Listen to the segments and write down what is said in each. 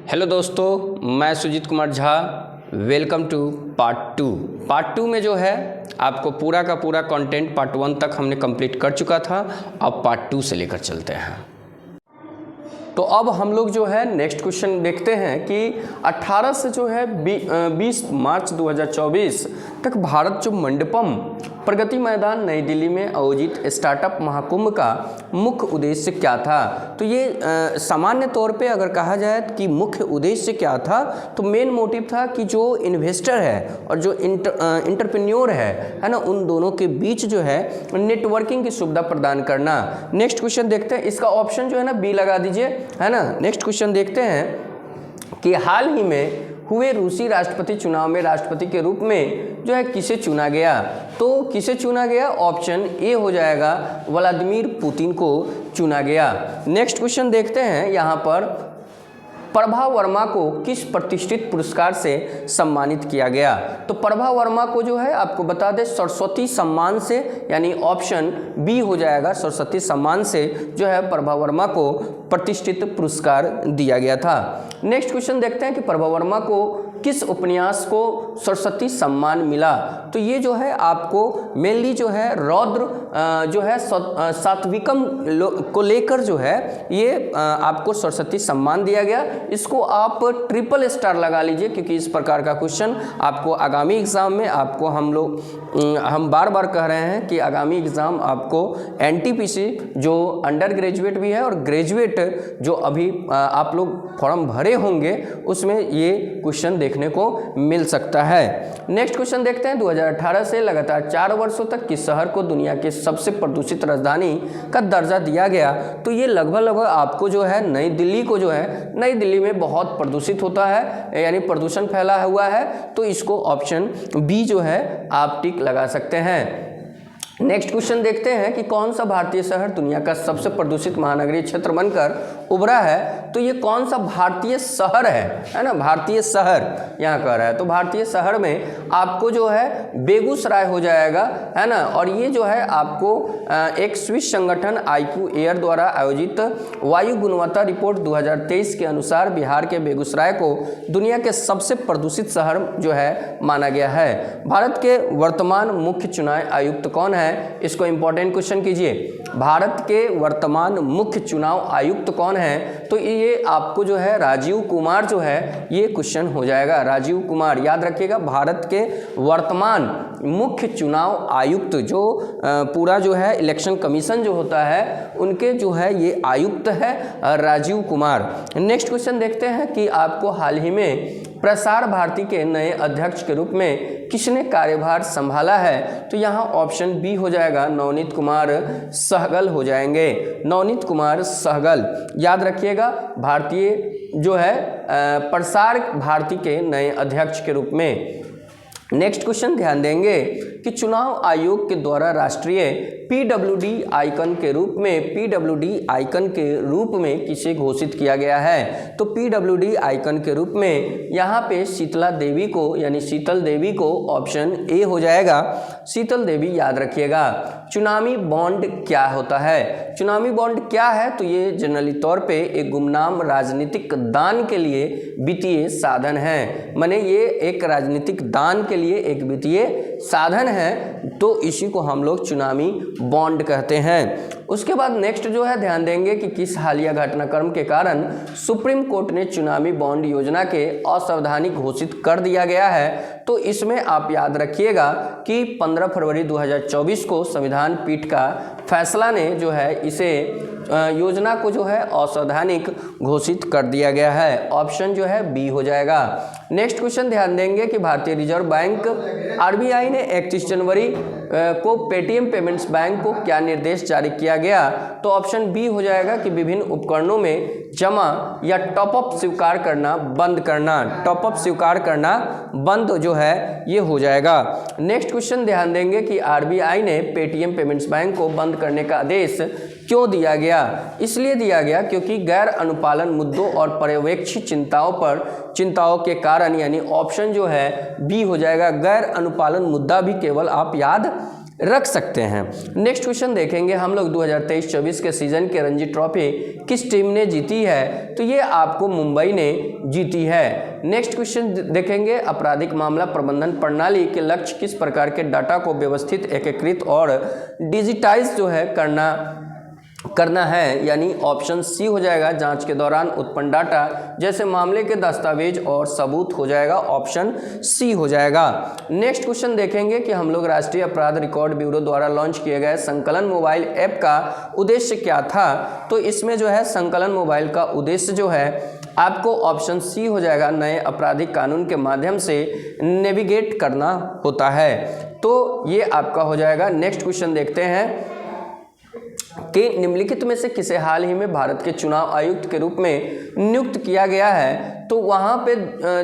Hello दोस्तों, मैं Sujit Kumar Jha. Welcome to part two में जो है आपको पूरा का पूरा कंटेंट पार्ट 1 तक हमने कंप्लीट कर चुका था। अब पार्ट 2 से लेकर चलते हैं। तो अब हम लोग जो है नेक्स्ट क्वेश्चन देखते हैं कि 18 से जो है 20 मार्च 2024 तक भारत जो मंडपम प्रगति मैदान नई दिल्ली में आयोजित स्टार्टअप महाकुंभ का मुख्य उद्देश्य क्या था। तो ये सामान्य तौर पे अगर कहा जाए कि मुख्य उद्देश्य क्या था, तो मेन मोटिव था कि जो इन्वेस्टर है और जो इंटरप्रेन्योर है ना, उन दोनों के बीच जो है नेटवर्किंग की सुविधा प्रदान करना। नेक्स्ट क्वेश्चन देखते हैं, इसका ऑप्शन जो है ना बी लगा दीजिए, है ना। नेक्स्ट क्वेश्चन देखते हैं कि हाल ही में हुए रूसी राष्ट्रपति चुनाव में राष्ट्रपति के रूप में जो है किसे चुना गया। तो किसे चुना गया, ऑप्शन ए हो जाएगा, व्लादिमीर पुतिन को चुना गया। नेक्स्ट क्वेश्चन देखते हैं, यहाँ पर प्रभा वर्मा को किस प्रतिष्ठित पुरस्कार से सम्मानित किया गया। तो प्रभा वर्मा को जो है आपको बता दें सरस्वती सम्मान से, यानी ऑप्शन बी हो जाएगा, सरस्वती सम्मान से जो है प्रभा वर्मा को प्रतिष्ठित पुरस्कार दिया गया था। नेक्स्ट क्वेश्चन देखते हैं कि प्रभा वर्मा को किस उपन्यास को सरस्वती सम्मान मिला। तो ये जो है आपको मेनली जो है रौद्र जो है सात्विकम को लेकर जो है ये आपको सरस्वती सम्मान दिया गया। इसको आप ट्रिपल स्टार लगा लीजिए, क्योंकि इस प्रकार का क्वेश्चन आपको आगामी एग्जाम में आपको हम बार बार कह रहे हैं कि आगामी एग्जाम आपको एनटीपीसी जो अंडर ग्रेजुएट भी है और ग्रेजुएट जो अभी आप लोग फॉर्म भरे होंगे उसमें ये क्वेश्चन देखने को मिल सकता है। नेक्स्ट क्वेश्चन देखते हैं, 2018 से लगातार 4 वर्षों तक किस शहर को दुनिया के सबसे प्रदूषित राजधानी का दर्जा दिया गया। तो ये लगभग आपको जो है नई दिल्ली को जो है, नई दिल्ली में बहुत प्रदूषित होता है, यानी प्रदूषण फैला हुआ है, तो इसको ऑप्शन बी जो है आप टिक लगा सकते हैं। नेक्स्ट क्वेश्चन देखते हैं कि कौन सा भारतीय शहर दुनिया का सबसे प्रदूषित महानगरीय क्षेत्र बनकर उभरा है। तो ये कौन सा भारतीय शहर है ना, भारतीय शहर यहाँ कह रहा है। तो भारतीय शहर में आपको जो है बेगूसराय हो जाएगा, है ना। और ये जो है आपको एक स्विस संगठन IQ एयर द्वारा आयोजित वायु गुणवत्ता रिपोर्ट 2023 के अनुसार बिहार के बेगूसराय को दुनिया के सबसे प्रदूषित शहर जो है माना गया है। भारत के वर्तमान मुख्य चुनाव आयुक्त कौन है, इसको इंपॉर्टेंट क्वेश्चन कीजिए। भारत के वर्तमान मुख्य चुनाव आयुक्त कौन है। तो ये आपको जो है राजीव कुमार जो है ये क्वेश्चन हो जाएगा, राजीव कुमार। याद रखिएगा, भारत के वर्तमान मुख्य चुनाव आयुक्त जो पूरा जो है इलेक्शन कमीशन जो होता है उनके जो है ये आयुक्त है राजीव कुमार। नेक्स्ट क्वेश्चन देखते हैं कि आपको हाल ही में प्रसार भारती के नए अध्यक्ष के रूप में किसने कार्यभार संभाला है। तो यहाँ ऑप्शन बी हो जाएगा, नवनीत कुमार सहगल हो जाएंगे, नवनीत कुमार सहगल। याद रखिएगा, भारतीय जो है प्रसार भारती के नए अध्यक्ष के रूप में। नेक्स्ट क्वेश्चन ध्यान देंगे कि चुनाव आयोग के द्वारा राष्ट्रीय PWD आइकन के रूप में किसे घोषित किया गया है। तो PWD आइकन के रूप में यहाँ पे शीतला देवी को, यानी शीतल देवी को ऑप्शन ए हो जाएगा, शीतल देवी। याद रखिएगा, चुनावी बॉन्ड क्या होता है। चुनावी बॉन्ड क्या है, तो ये जनरली तौर पे एक गुमनाम राजनीतिक दान के लिए वित्तीय साधन है। माने ये एक राजनीतिक दान के लिए एक वित्तीय साधन है, तो इसी को हम लोग चुनावी बॉन्ड कहते हैं। उसके बाद नेक्स्ट जो है ध्यान देंगे कि किस हालिया घटनाक्रम के कारण सुप्रीम कोर्ट ने चुनावी बॉन्ड योजना के असंवैधानिक घोषित कर दिया गया है। तो इसमें आप याद रखिएगा कि 15 फरवरी 2024 को संविधान पीठ का फैसला ने जो है इसे योजना को जो है असंवैधानिक घोषित कर दिया गया है। ऑप्शन जो है बी हो जाएगा। नेक्स्ट क्वेश्चन ध्यान देंगे कि भारतीय रिजर्व बैंक RBI ने 31 जनवरी को पेटीएम पेमेंट्स बैंक को क्या निर्देश जारी किया गया। तो ऑप्शन बी हो जाएगा कि विभिन्न उपकरणों में जमा या टॉपअप स्वीकार करना बंद करना, टॉपअप स्वीकार करना बंद जो है ये हो जाएगा। नेक्स्ट क्वेश्चन ध्यान देंगे कि RBI ने पेटीएम पेमेंट्स बैंक को बंद करने का आदेश क्यों दिया गया। इसलिए दिया गया क्योंकि गैर अनुपालन मुद्दों और पर्यवेक्षी चिंताओं के कारण, यानी ऑप्शन जो है बी हो जाएगा, गैर अनुपालन मुद्दा भी केवल आप याद रख सकते हैं। नेक्स्ट क्वेश्चन देखेंगे हम लोग 2023-24 के सीजन के रणजी ट्रॉफी किस टीम ने जीती है, तो ये आपको मुंबई ने जीती है। नेक्स्ट क्वेश्चन देखेंगे आपराधिक मामला प्रबंधन प्रणाली के लक्ष्य किस प्रकार के डाटा को व्यवस्थित, एकीकृत और डिजिटाइज जो है करना है, यानी ऑप्शन सी हो जाएगा जांच के दौरान उत्पन्न डाटा जैसे मामले के दस्तावेज और सबूत हो जाएगा, ऑप्शन सी हो जाएगा। नेक्स्ट क्वेश्चन देखेंगे कि हम लोग राष्ट्रीय अपराध रिकॉर्ड ब्यूरो द्वारा लॉन्च किए गए संकलन मोबाइल ऐप का उद्देश्य क्या था, तो इसमें जो है संकलन मोबाइल का उद्देश्य जो है आपको ऑप्शन सी हो जाएगा नए आपराधिक कानून के माध्यम से नेविगेट करना होता है, तो ये आपका हो जाएगा। नेक्स्ट क्वेश्चन देखते हैं कि निम्नलिखित में से किसे हाल ही में भारत के चुनाव आयुक्त के रूप में नियुक्त किया गया है, तो वहाँ पे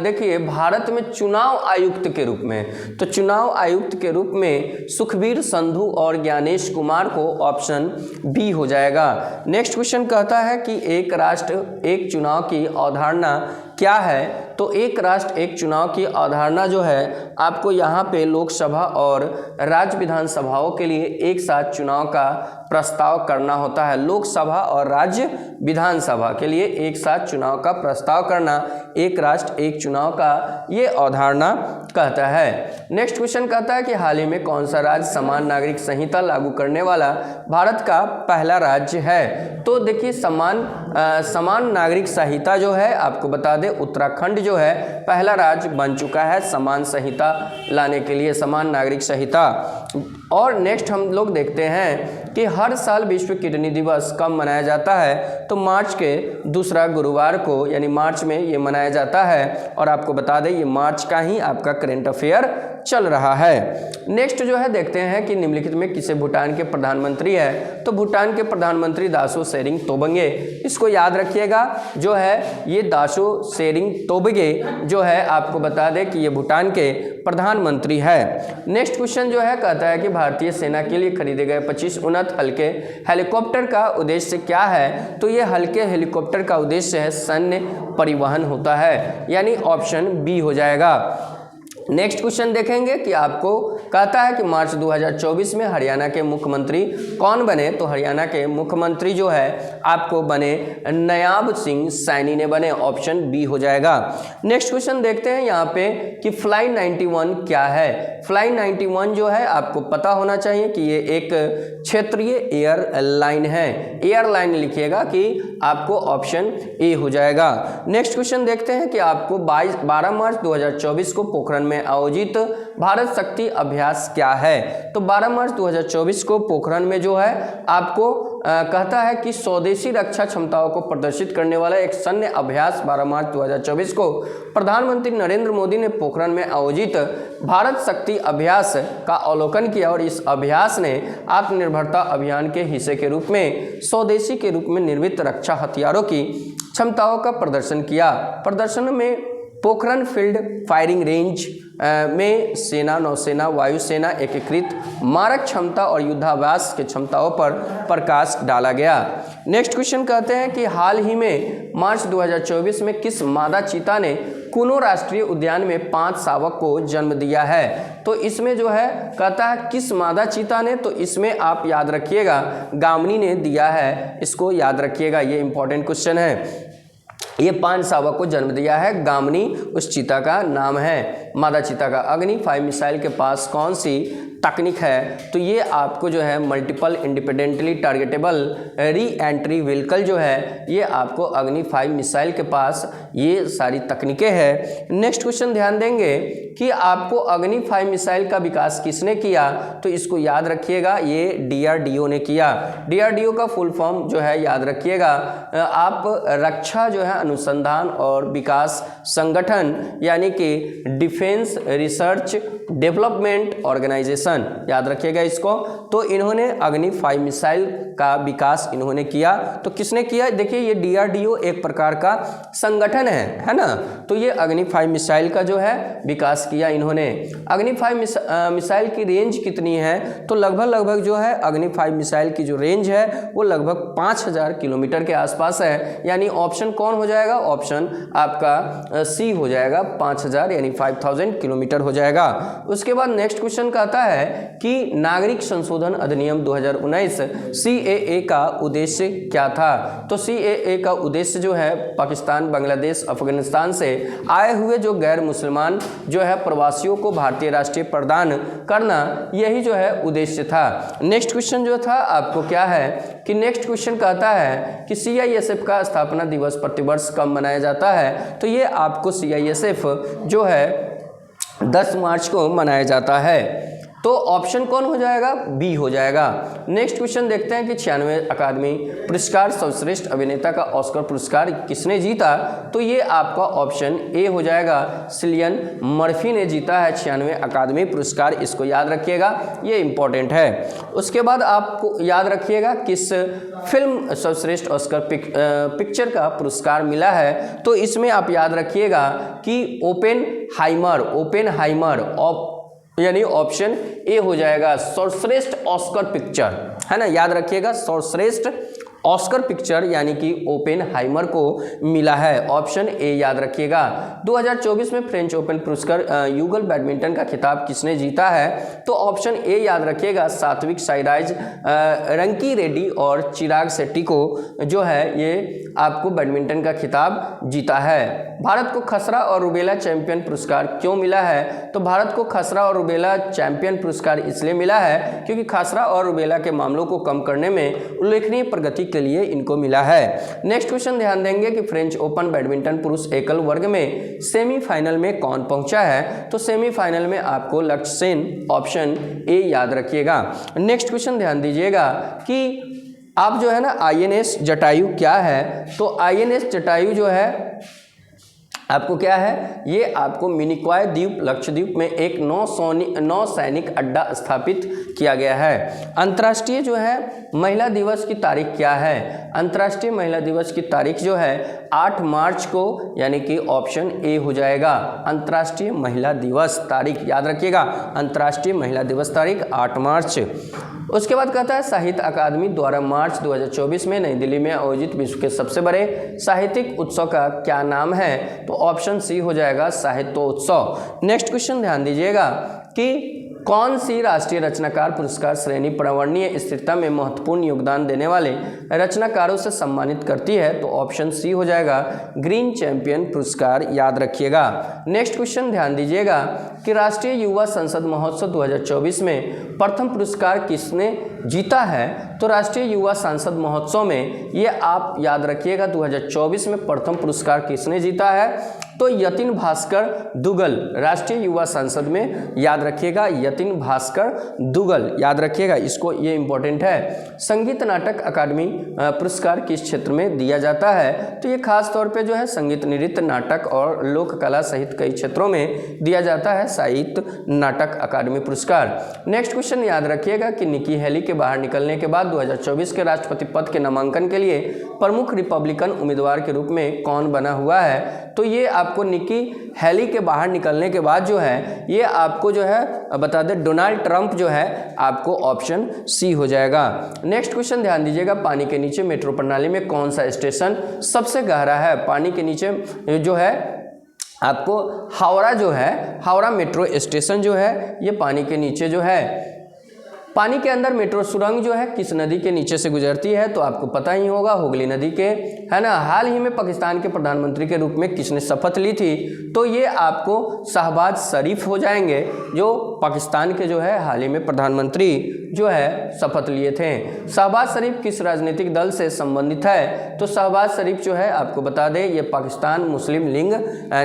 देखिए भारत में चुनाव आयुक्त के रूप में, तो चुनाव आयुक्त के रूप में सुखबीर संधू और ज्ञानेश कुमार को ऑप्शन बी हो जाएगा। नेक्स्ट क्वेश्चन कहता है कि एक राष्ट्र एक चुनाव की अवधारणा क्या है, तो एक राष्ट्र एक चुनाव की अवधारणा जो है आपको यहाँ पे लोकसभा और राज्य विधानसभाओं के लिए एक साथ चुनाव का प्रस्ताव करना होता है। लोकसभा और राज्य विधानसभा के लिए एक साथ चुनाव का प्रस्ताव करना एक राष्ट्र एक चुनाव का ये अवधारणा कहता है। नेक्स्ट क्वेश्चन कहता है कि हाल ही में कौन सा राज्य समान नागरिक संहिता लागू करने वाला भारत का पहला राज्य है, तो देखिए समान नागरिक संहिता जो है आपको बता दें उत्तराखंड जो है पहला राज्य बन चुका है समान संहिता लाने के लिए, समान नागरिक संहिता। और नेक्स्ट हम लोग देखते हैं कि हर साल विश्व किडनी दिवस कब मनाया जाता है, तो मार्च के दूसरा गुरुवार को, यानी मार्च में ये मनाया जाता है। और आपको बता दें ये मार्च का ही आपका करेंट अफेयर चल रहा है। नेक्स्ट जो है देखते हैं कि निम्नलिखित में किसे भूटान के प्रधानमंत्री है, तो भूटान के प्रधानमंत्री दाशो सेरिंग तोबंगे, इसको याद रखिएगा जो है ये दाशो सेरिंग तोबगे जो है आपको बता दें कि ये भूटान के प्रधानमंत्री है। नेक्स्ट क्वेश्चन जो है कहता है कि भारतीय सेना के लिए खरीदे गए 25 उन्नत हल्के हेलीकॉप्टर का उद्देश्य क्या है, तो ये हल्के हेलीकॉप्टर का उद्देश्य है सैन्य परिवहन होता है, यानी ऑप्शन बी हो जाएगा। नेक्स्ट क्वेश्चन देखेंगे कि आपको कहता है कि मार्च 2024 में हरियाणा के मुख्यमंत्री कौन बने, तो हरियाणा के मुख्यमंत्री जो है आपको बने नायाब सिंह सैनी ने बने, ऑप्शन बी हो जाएगा। नेक्स्ट क्वेश्चन देखते हैं यहाँ पे कि फ्लाई 91 क्या है। फ्लाई 91 जो है आपको पता होना चाहिए कि ये एक क्षेत्रीय एयरलाइन है, एयरलाइन लिखिएगा कि आपको ऑप्शन ए हो जाएगा। नेक्स्ट क्वेश्चन देखते हैं कि आपको 12 मार्च 2024 को पोखरण में आयोजित भारत शक्ति अभ्यास क्या है, तो 12 मार्च 2024 को पोखरण में जो है आपको कहता है कि स्वदेशी रक्षा क्षमताओं को प्रदर्शित करने वाला एक सैन्य अभ्यास 12 मार्च 2024 को प्रधानमंत्री नरेंद्र मोदी ने पोखरण में आयोजित भारत शक्ति अभ्यास का अवलोकन किया और इस अभ्यास ने आत्मनिर्भरता अभियान के हिस्से के रूप में स्वदेशी के रूप में निर्मित रक्षा हथियारों की क्षमताओं का प्रदर्शन किया। प्रदर्शन में पोखरण फील्ड फायरिंग रेंज में सेना, नौसेना, वायुसेना एकीकृत मारक क्षमता और युद्धाभ्यास के क्षमताओं पर प्रकाश डाला गया। नेक्स्ट क्वेश्चन कहते हैं कि हाल ही में मार्च 2024 में किस मादा चीता ने कुनो राष्ट्रीय उद्यान में 5 शावक को जन्म दिया है, तो इसमें जो है कहता है किस मादा चीता ने, तो इसमें आप याद रखिएगा गामनी ने दिया है, इसको याद रखिएगा, ये इंपॉर्टेंट क्वेश्चन है। ये 5 शावक को जन्म दिया है, गामनी उस चीता का नाम है, मादा चीता का। अग्नि 5 मिसाइल के पास कौन सी तकनीक है, तो ये आपको जो है multiple independently targetable re entry vehicle जो है ये आपको अग्नि 5 मिसाइल के पास ये सारी तकनीकें हैं। नेक्स्ट क्वेश्चन ध्यान देंगे कि आपको अग्नि 5 मिसाइल का विकास किसने किया, तो इसको याद रखिएगा ये DRDO ने किया। DRDO का फुल फॉर्म जो है याद रखिएगा आप, रक्षा जो है अनुसंधान और विकास संगठन, यानी कि डिफेंस रिसर्च डेवलपमेंट ऑर्गेनाइजेशन, याद रखिएगा इसको। तो इन्होंने अग्नि 5 मिसाइल का विकास इन्होंने किया, तो किसने किया, देखिए ये DRDO एक प्रकार का संगठन है ना, तो ये अग्नि 5 मिसाइल का जो है विकास किया इन्होंने। अग्नि 5 मिसाइल की रेंज कितनी है, तो लगभग जो है अग्नि 5 मिसाइल की जो रेंज है वो लगभग 5000 किलोमीटर के आसपास है, यानी ऑप्शन कौन हो जाएगा? ऑप्शन आपका सी हो जाएगा, 5000 यानी 5000 किलोमीटर हो जाएगा। उसके बाद नेक्स्ट क्वेश्चन कहता है कि नागरिक संशोधन अधिनियम 2019 CAA का उद्देश्य क्या था? तो CAA का उद्देश्य जो है पाकिस्तान, बांग्लादेश, अफगानिस्तान से आए हुए जो गैर मुसलमान जो है प्रवासियों को भारतीय राष्ट्रीय प्रदान करना, यही जो है उद्देश्य था। नेक्स्ट क्वेश्चन जो था आपको क्या है कि नेक्स्ट क्वेश्चन कहता है कि CISF का स्थापना दिवस प्रतिवर्ष कब मनाया जाता है? तो ये आपको CISF जो है 10 मार्च को मनाया जाता है। तो ऑप्शन कौन हो जाएगा? बी हो जाएगा। नेक्स्ट क्वेश्चन देखते हैं कि 96 अकादमी पुरस्कार सर्वश्रेष्ठ अभिनेता का ऑस्कर पुरस्कार किसने जीता? तो ये आपका ऑप्शन ए हो जाएगा, सिलियन मर्फी ने जीता है 96 अकादमी पुरस्कार। इसको याद रखिएगा, ये इंपॉर्टेंट है। उसके बाद आपको याद रखिएगा किस फिल्म सर्वश्रेष्ठ ऑस्कर पिक्चर का पुरस्कार मिला है? तो इसमें आप याद रखिएगा कि ओपेनहाइमर यानी ऑप्शन ए हो जाएगा, सर्वश्रेष्ठ ऑस्कर पिक्चर, है ना, याद रखिएगा सर्वश्रेष्ठ ऑस्कर पिक्चर यानी कि ओपेनहाइमर को मिला है। ऑप्शन ए याद रखिएगा। 2024 में फ्रेंच ओपन पुरस्कार युगल बैडमिंटन का खिताब किसने जीता है? तो ऑप्शन ए याद रखिएगा, सात्विक साईराज रंकी रेड्डी और चिराग शेट्टी को जो है ये आपको बैडमिंटन का खिताब जीता है। भारत को खसरा और रूबेला चैंपियन पुरस्कार क्यों मिला है? तो भारत को खसरा और रूबेला चैंपियन पुरस्कार इसलिए मिला है क्योंकि खसरा और रूबेला के मामलों को कम करने में उल्लेखनीय प्रगति के लिए इनको मिला है। नेक्स्ट क्वेश्चन ध्यान देंगे कि फ्रेंच ओपन बैडमिंटन पुरुष एकल वर्ग में सेमीफाइनल में कौन पहुंचा है? तो सेमीफाइनल में आपको लक्ष्य सेन, ऑप्शन ए याद रखिएगा। नेक्स्ट क्वेश्चन ध्यान दीजिएगा कि आप जो है ना INS जटायु क्या है? तो INS जटायु जो है आपको क्या है, ये आपको मिनिकॉय द्वीप लक्षद्वीप में एक नौ सैनिक अड्डा स्थापित किया गया है। अंतर्राष्ट्रीय जो है महिला दिवस की तारीख क्या है? अंतर्राष्ट्रीय महिला दिवस की तारीख जो है 8 मार्च को, यानी कि ऑप्शन ए हो जाएगा, अंतर्राष्ट्रीय महिला दिवस तारीख याद रखिएगा, अंतर्राष्ट्रीय महिला दिवस तारीख 8 मार्च। उसके बाद कहता है साहित्य अकादमी द्वारा मार्च 2024 में नई दिल्ली में आयोजित विश्व के सबसे बड़े साहित्यिक उत्सव का क्या नाम है? तो ऑप्शन सी हो जाएगा, साहित्योत्सव। नेक्स्ट क्वेश्चन ध्यान दीजिएगा कि कौन सी राष्ट्रीय रचनाकार पुरस्कार श्रेणी पर्यावरणीय स्थिरता में महत्वपूर्ण योगदान देने वाले रचनाकारों से सम्मानित करती है? तो ऑप्शन सी हो जाएगा, ग्रीन चैंपियन पुरस्कार याद रखिएगा। नेक्स्ट क्वेश्चन ध्यान दीजिएगा कि राष्ट्रीय युवा संसद महोत्सव 2024 में प्रथम पुरस्कार किसने जीता है? तो राष्ट्रीय युवा संसद महोत्सव में ये आप याद रखिएगा 2024 में प्रथम पुरस्कार किसने जीता है? तो यतिन भास्कर दुगल, राष्ट्रीय युवा संसद में याद रखिएगा, यतिन भास्कर दुगल याद रखिएगा, इसको ये इंपॉर्टेंट है। संगीत नाटक अकादमी पुरस्कार किस क्षेत्र में दिया जाता है? तो ये खास तौर पे जो है संगीत, नृत्य, नाटक और लोक कला सहित कई क्षेत्रों में दिया जाता है साहित्य नाटक अकादमी पुरस्कार। नेक्स्ट क्वेश्चन याद रखिएगा कि निकी हेली के बाहर निकलने के बाद 2024 के राष्ट्रपति पद के नामांकन के लिए प्रमुख रिपब्लिकन उम्मीदवार के रूप में कौन बना हुआ है? तो ये आपको निकी हेली के बाहर निकलने के बाद जो है ये आपको जो है बता दें, डोनाल्ड ट्रंप जो है आपको ऑप्शन सी हो जाएगा। नेक्स्ट क्वेश्चन ध्यान दीजिएगा, पानी के नीचे मेट्रो प्रणाली में कौन सा स्टेशन सबसे गहरा है? पानी के नीचे जो है आपको हावड़ा जो है, हावड़ा मेट्रो स्टेशन जो है ये पानी के नीचे जो है। पानी के अंदर मेट्रो सुरंग जो है किस नदी के नीचे से गुजरती है? तो आपको पता ही होगा, हुगली नदी के, है ना। हाल ही में पाकिस्तान के प्रधानमंत्री के रूप में किसने शपथ ली थी? तो ये आपको शहबाज शरीफ हो जाएंगे, जो पाकिस्तान के जो है हाल ही में प्रधानमंत्री जो है शपथ लिए थे। शहबाज शरीफ किस राजनीतिक दल से संबंधित है? तो शहबाज शरीफ जो है आपको बता दें ये पाकिस्तान मुस्लिम लीग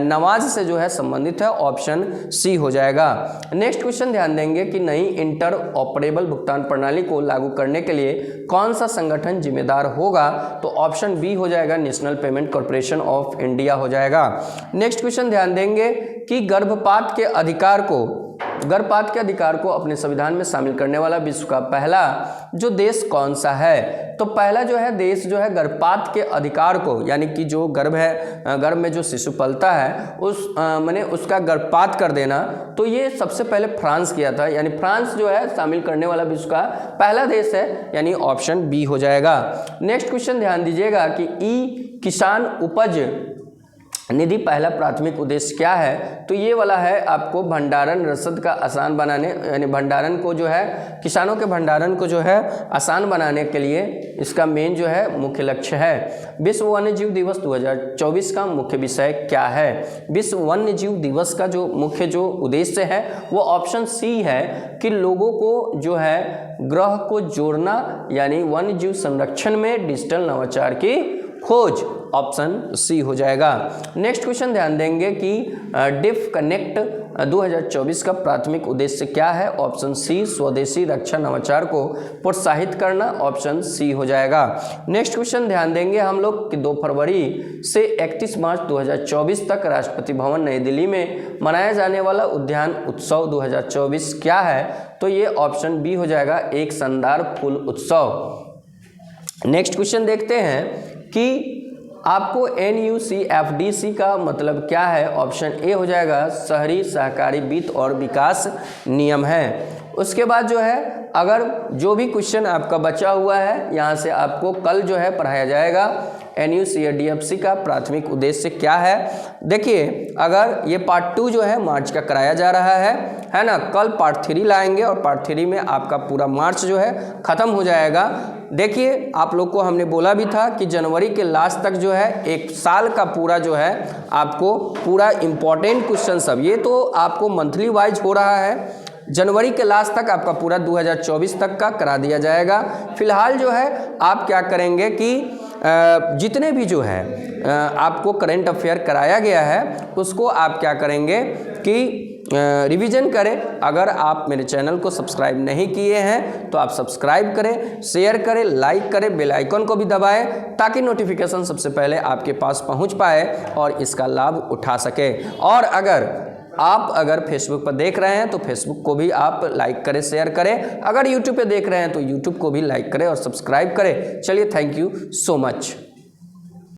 नवाज से जो है संबंधित है, ऑप्शन सी हो जाएगा। नेक्स्ट क्वेश्चन ध्यान देंगे कि नई इंटर ऑपरेबल भुगतान प्रणाली को लागू करने के लिए कौन सा संगठन जिम्मेदार होगा? तो ऑप्शन बी हो जाएगा, national payment corporation of India हो जाएगा। नेक्स्ट क्वेश्चन ध्यान देंगे कि गर्भपात के अधिकार को अपने संविधान में शामिल करने वाला विश्व का पहला जो देश कौन सा है? तो पहला जो है देश जो है गर्भपात के अधिकार को, यानी कि जो गर्भ में जो शिशु पलता है माने उसका गर्भपात कर देना, तो ये सबसे पहले फ्रांस किया था, यानी फ्रांस जो है शामिल करने वाला विश्व का पहला देश है, यानी ऑप्शन बी हो जाएगा। नेक्स्ट क्वेश्चन ध्यान दीजिएगा कि किसान उपज निधि पहला प्राथमिक उद्देश्य क्या है? तो ये वाला है आपको भंडारण रसद का आसान बनाने, यानी भंडारण को जो है, किसानों के भंडारण को जो है आसान बनाने के लिए इसका मेन जो है मुख्य लक्ष्य है। विश्व वन्य जीव दिवस 2024 का मुख्य विषय क्या है? विश्व वन्य जीव दिवस का जो मुख्य जो उद्देश्य है वो ऑप्शन सी है कि लोगों को जो है ग्रह को जोड़ना, यानी वन्य जीव संरक्षण में डिजिटल नवाचार की खोज, ऑप्शन सी हो जाएगा। नेक्स्ट क्वेश्चन ध्यान देंगे कि डिफ कनेक्ट 2024 का प्राथमिक उद्देश्य क्या है? ऑप्शन सी स्वदेशी रक्षा नवाचार को प्रोत्साहित करना, ऑप्शन सी हो जाएगा। नेक्स्ट क्वेश्चन ध्यान देंगे हम लोग कि 2 फरवरी से 31 मार्च 2024 तक राष्ट्रपति भवन नई दिल्ली में मनाया जाने वाला उद्यान उत्सव 2024 क्या है? तो ये ऑप्शन बी हो जाएगा, एक शानदार फूल उत्सव। नेक्स्ट क्वेश्चन देखते हैं कि आपको NUCFDC का मतलब क्या है? ऑप्शन ए हो जाएगा, शहरी सहकारी वित्त और विकास नियम है। उसके बाद जो है अगर जो भी क्वेश्चन आपका बचा हुआ है यहाँ से आपको कल जो है पढ़ाया जाएगा। NUCFDC का प्राथमिक उद्देश्य क्या है? देखिए अगर ये पार्ट 2 जो है मार्च का कराया जा रहा है ना, कल पार्ट 3 लाएंगे और पार्ट 3 में आपका पूरा मार्च जो है ख़त्म हो जाएगा। देखिए आप लोग को हमने बोला भी था कि जनवरी के लास्ट तक जो है 1 साल का पूरा जो है आपको पूरा इम्पॉर्टेंट क्वेश्चन सब, ये तो आपको मंथली वाइज हो रहा है, जनवरी के लास्ट तक आपका पूरा 2024 तक का करा दिया जाएगा। फिलहाल जो है आप क्या करेंगे कि जितने भी जो है आपको करंट अफेयर कराया गया है उसको आप क्या करेंगे कि रिवीजन करें। अगर आप मेरे चैनल को सब्सक्राइब नहीं किए हैं तो आप सब्सक्राइब करें, शेयर करें, लाइक करें, बेल आइकन को भी दबाएं ताकि नोटिफिकेशन सबसे पहले आपके पास पहुंच पाए और इसका लाभ उठा सके। और अगर फेसबुक पर देख रहे हैं तो फेसबुक को भी आप लाइक करें, शेयर करें। अगर यूट्यूब पे देख रहे हैं तो यूट्यूब को भी लाइक करें और सब्सक्राइब करें। चलिए, थैंक यू सो मच।